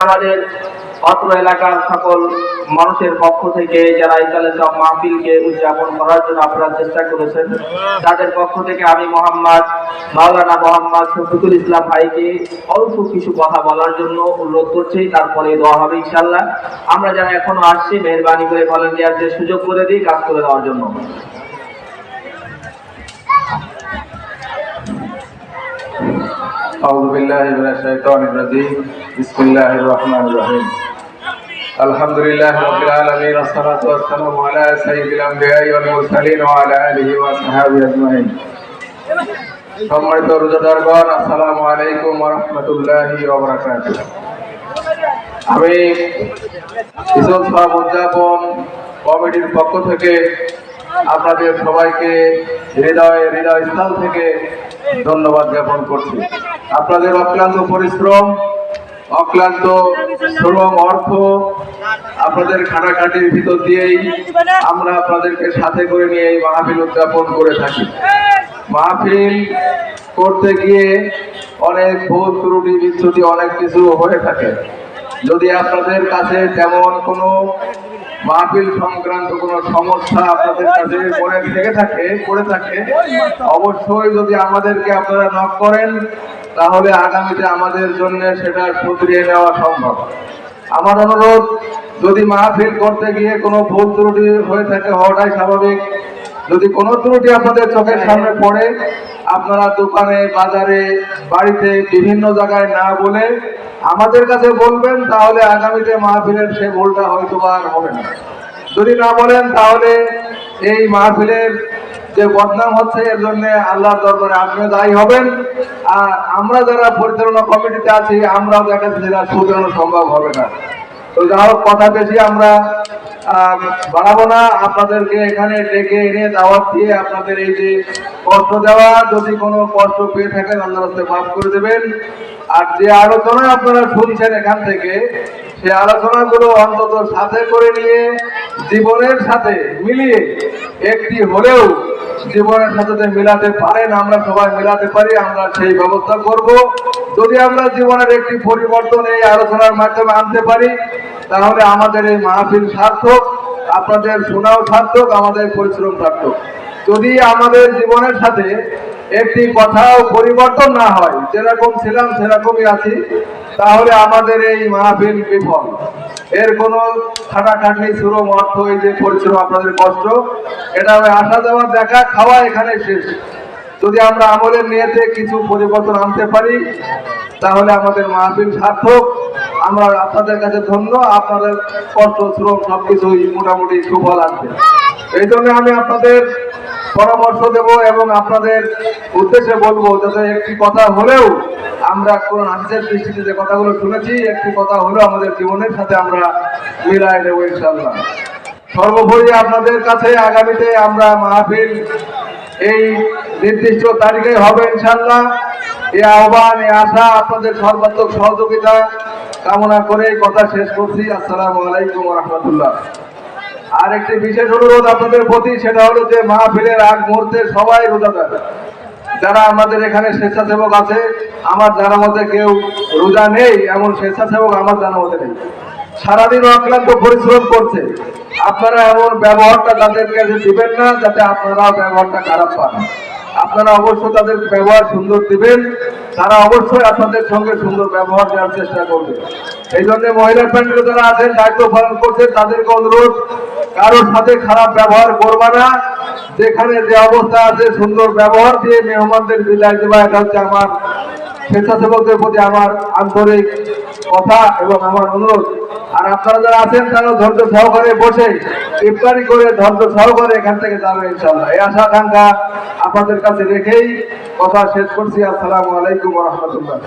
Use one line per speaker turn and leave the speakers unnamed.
আমাদের অত্র এলাকার সকল মানুষের পক্ষ থেকে যারা ইতালে সব মাহফিলকে উদযাপন করার জন্য আপনারা চেষ্টা করেছেন, তাদের পক্ষ থেকে আমি মাওলানা মোহাম্মদ শফিকুল ইসলাম ভাইকে অল্প কিছু কথা বলার জন্য অনুরোধ করছি। তারপরে দোয়া হবে ইনশাআল্লাহ। আমরা যারা এখনো আসছি, মেহরবানি করে ভলান্টিয়ারদের সুযোগ করে দিই কাজ করে দেওয়ার জন্য।
أعوذ بالله من الشيطان الرجيم بسم الله الرحمن الرحيم الحمد لله رب العالمين والصلاة والسلام على سيد الأنبياء والمرسلين وعلى آله وصحبه أجمعين সম্মানিত রোজাদারগণ, আসসালামু আলাইকুম ওয়া রাহমাতুল্লাহি ওয়া বারাকাতুহু। আমি ঈদুল সওয়াব উদযাপন কমিটির পক্ষ থেকে আপনাদের সবাইকে হৃদয়স্থল থেকে ধন্যবাদ জ্ঞাপন করছি। আপনাদের অক্লান্ত পরিশ্রম, অক্লান্ত শ্রম, অর্থ, আপনাদের খাটাখাটির ভিতর দিয়েই আমরা আপনাদেরকে সাথে করে নিয়ে এই মাহফিল উদযাপন করে থাকি। মাহফিল করতে গিয়ে অনেক ভুল ত্রুটি বিচ্যুতি অনেক কিছু হয়ে থাকে। যদি আপনাদের কাছে তেমন কোনো মাহফিল সংক্রান্ত কোনো সমস্যা আপনাদের কাছে পড়ে থাকে অবশ্যই যদি আমাদেরকে আপনারা নক করেন, তাহলে আগামীতে আমাদের জন্য সেটা শুধরিয়ে নেওয়া সম্ভব। আমার অনুরোধ, যদি মাহফিল করতে গিয়ে কোনো ভুল ত্রুটি হয়ে থাকে, হওয়াটাই স্বাভাবিক। যদি কোনো ত্রুটি আপনাদের চোখের সামনে পড়ে, আপনারা দোকানে, বাজারে, বাড়িতে, বিভিন্ন জায়গায় না বলে আমাদের কাছে বলবেন, তাহলে আগামীতে মাহফিলের সে ভুলটা হয়তো আর হবে না। যদি না বলেন, তাহলে এই মাহফিলের যে বদনাম হচ্ছে, এর জন্য আল্লাহর দরবারে আপনিও দায়ী হবেন। আর আমরা যারা পরিচালনা কমিটিতে আছি, আমরাও দেখা যাচ্ছে যেটা শুধরানো সম্ভব হবে না। তো যা হোক, কথা বেশি আমরা বাড়াবো না। আপনাদেরকে এখানে ডেকে এনে দাওয়াত দিয়ে আপনাদের এই যে কষ্ট দেওয়া, যদি কোনো কষ্ট পেয়ে থাকেন আল্লাহর রাস্তায় মাফ করে দেবেন। আর যে আলোচনা আপনারা শুনছেন এখান থেকে, সে আলোচনাগুলো অন্তত সাথে করে নিয়ে জীবনের সাথে মিলিয়ে একটি হলেও জীবনের সাথে মিলাতে পারেন, আমরা সবাই মিলাতে পারি, আমরা সেই ব্যবস্থা করব। যদি আমরা জীবনের একটি পরিবর্তন এই আলোচনার মাধ্যমে আনতে পারি, তাহলে আমাদের এই মাহফিল সার্থক, আপনাদের শোনাও সার্থক, আমাদের পরিশ্রম সার্থক। যদি আমাদের জীবনের সাথে একটি কথাও পরিবর্তন না হয়, যেরকম ছিলাম সেরকমই আছি, তাহলে আমাদের এই মাহফিল বিফল। এর কোনো খাটাখাটনি, শ্রম, অর্থ, এই যে পরিশ্রম, আপনাদের কষ্ট, এটা আসা যাওয়া, দেখা, খাওয়া এখানে শেষ। যদি আমরা আমলের নিয়তে কিছু পরিবর্তন আনতে পারি, তাহলে আমাদের মাহফিল সার্থক। আমরা আপনাদের কাছে ধন্য, আপনাদের কষ্ট, শ্রম সবকিছুই মোটামুটি সুফল আসবে। এই জন্য আমি আপনাদের পরামর্শ দেব এবং আপনাদের উদ্দেশ্যে বলবো, যাতে একটি কথা হলেও আমরা কোন হাদিসের দৃষ্টিতে যে কথাগুলো শুনেছি, একটি কথা হলেও আমাদের জীবনের সাথে আমরা মিলাই দেব ইনশাআল্লাহ। সর্বোপরি আপনাদের কাছে আগামীতে আমরা মাহফিল এই নির্দিষ্ট তারিখে হবে ইনশাআল্লাহ। এই আহ্বান, এই আশা, আপনাদের সর্বাত্মক সহযোগিতা কামনা করে কথা শেষ করছি। আসসালামু আলাইকুম ওয়া রাহমাতুল্লাহ। আর একটি বিশেষ অনুরোধ আপনাদের প্রতি, সেটা হলো যে মাহফিলের আগ মুহূর্তে সবাই রোজাদার যারা আমাদের এখানে স্বেচ্ছাসেবক আছে, আমার জানার মধ্যে কেউ রোজা নেই এমন স্বেচ্ছাসেবক আমার জানার মধ্যে নেই। সারাদিন অক্লান্ত পরিশ্রম করছে। আপনারা এমন ব্যবহারটা তাদের কাছে দিবেন না যাতে আপনারাও ব্যবহারটা খারাপ পান। আপনারা অবশ্যই তাদের ব্যবহার সুন্দর দিবেন, তারা অবশ্যই আপনাদের সঙ্গে সুন্দর ব্যবহার দেওয়ার চেষ্টা করবে। এই জন্য মহিলা প্যান্ডেলে যারা আছেন, দায়িত্ব পালন করছেন, তাদেরকে অনুরোধ, কারোর সাথে খারাপ ব্যবহার করবা না। যেখানে যে অবস্থা আছে সুন্দর ব্যবহার দিয়ে মেহমানদের বিদায় দেওয়া, এটা হচ্ছে আমার স্বেচ্ছাসেবকদের প্রতি আমার আন্তরিক কথা এবং আমার অনুরোধ। আর আপনারা যারা আছেন, তারা ধৈর্য সহকারে বসে ইফতারি করে ধৈর্য সহকারে এখান থেকে যাবে ইনশাআল্লাহ। এই আশা আকাঙ্ক্ষা আপনাদের কাছে রেখেই কথা শেষ করছি। আসসালামু আলাইকুম ওয়া রাহমাতুল্লাহ।